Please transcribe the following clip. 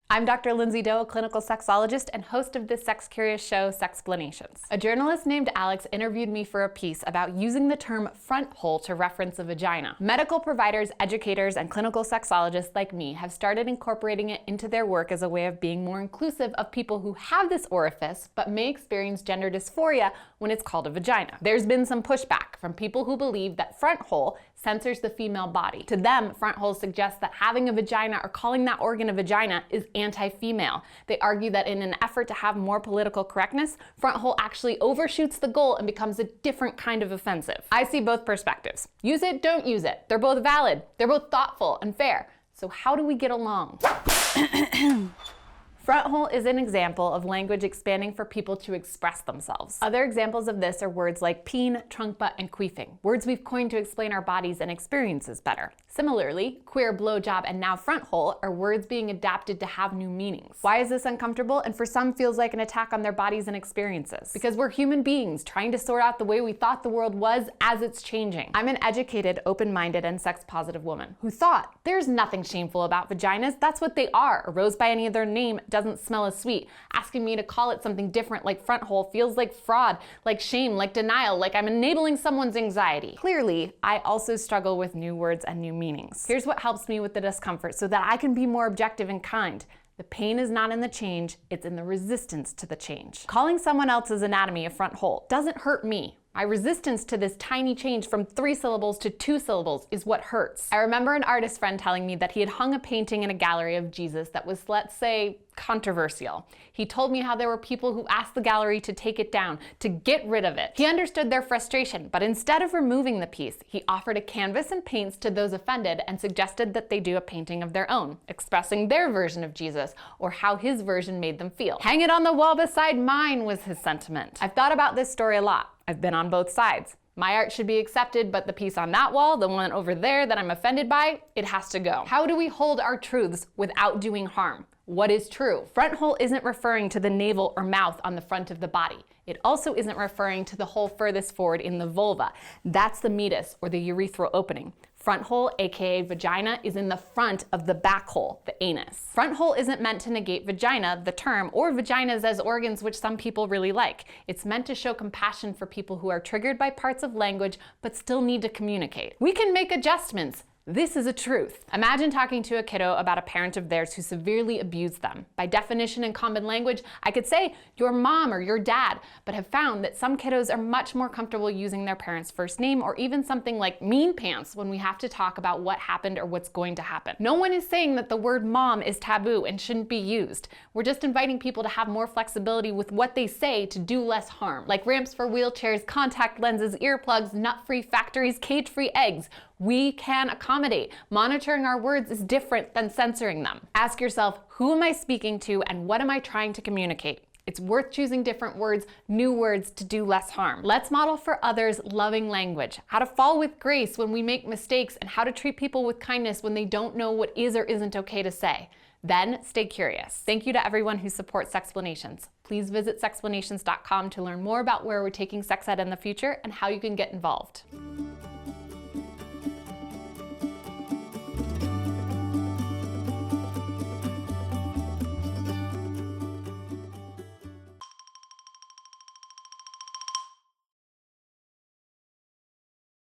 I'm Dr. Lindsay Doe, a clinical sexologist and host of this sex-curious show, Sexplanations. A journalist named Alex interviewed me for a piece about using the term front hole to reference a vagina. Medical providers, educators, and clinical sexologists like me have started incorporating it into their work as a way of being more inclusive of people who have this orifice but may experience gender dysphoria when it's called a vagina. There's been some pushback from people who believe that front hole censors the female body. To them, front hole suggests that having a vagina or calling that organ a vagina is anti-female. They argue that in an effort to have more political correctness, front hole actually overshoots the goal and becomes a different kind of offensive. I see both perspectives. Use it, don't use it. They're both valid. They're both thoughtful and fair. So how do we get along? Front hole is an example of language expanding for people to express themselves. Other examples of this are words like peen, trunk butt, and queefing, words we've coined to explain our bodies and experiences better. Similarly, queer, blowjob, and now front hole are words being adapted to have new meanings. Why is this uncomfortable and for some feels like an attack on their bodies and experiences? Because we're human beings trying to sort out the way we thought the world was as it's changing. I'm an educated, open-minded, and sex-positive woman who thought there's nothing shameful about vaginas. That's what they are. A rose by any other name doesn't smell as sweet. Asking me to call it something different like front hole feels like fraud, like shame, like denial, like I'm enabling someone's anxiety. Clearly, I also struggle with new words and new meanings. Here's what helps me with the discomfort so that I can be more objective and kind. The pain is not in the change, it's in the resistance to the change. Calling someone else's anatomy a front hole doesn't hurt me. My resistance to this tiny change from 3 syllables to 2 syllables is what hurts. I remember an artist friend telling me that he had hung a painting in a gallery of Jesus that was, let's say, controversial. He told me how there were people who asked the gallery to take it down, to get rid of it. He understood their frustration, but instead of removing the piece, he offered a canvas and paints to those offended and suggested that they do a painting of their own, expressing their version of Jesus or how his version made them feel. Hang it on the wall beside mine was his sentiment. I've thought about this story a lot. I've been on both sides. My art should be accepted, but the piece on that wall, the one over there that I'm offended by, it has to go. How do we hold our truths without doing harm? What is true? Front hole isn't referring to the navel or mouth on the front of the body. It also isn't referring to the hole furthest forward in the vulva. That's the meatus or the urethral opening. Front hole, aka vagina, is in the front of the back hole, the anus. Front hole isn't meant to negate vagina, the term, or vaginas as organs which some people really like. It's meant to show compassion for people who are triggered by parts of language but still need to communicate. We can make adjustments. This is a truth. Imagine talking to a kiddo about a parent of theirs who severely abused them. By definition and common language, I could say your mom or your dad, but have found that some kiddos are much more comfortable using their parent's first name or even something like mean pants when we have to talk about what happened or what's going to happen. No one is saying that the word mom is taboo and shouldn't be used. We're just inviting people to have more flexibility with what they say to do less harm, like ramps for wheelchairs, contact lenses, earplugs, nut-free factories, cage-free eggs. We can accommodate. Monitoring our words is different than censoring them. Ask yourself, who am I speaking to and what am I trying to communicate? It's worth choosing different words, new words to do less harm. Let's model for others loving language, how to fall with grace when we make mistakes, and how to treat people with kindness when they don't know what is or isn't okay to say. Then stay curious. Thank you to everyone who supports Sexplanations. Please visit sexplanations.com to learn more about where we're taking sex ed in the future and how you can get involved.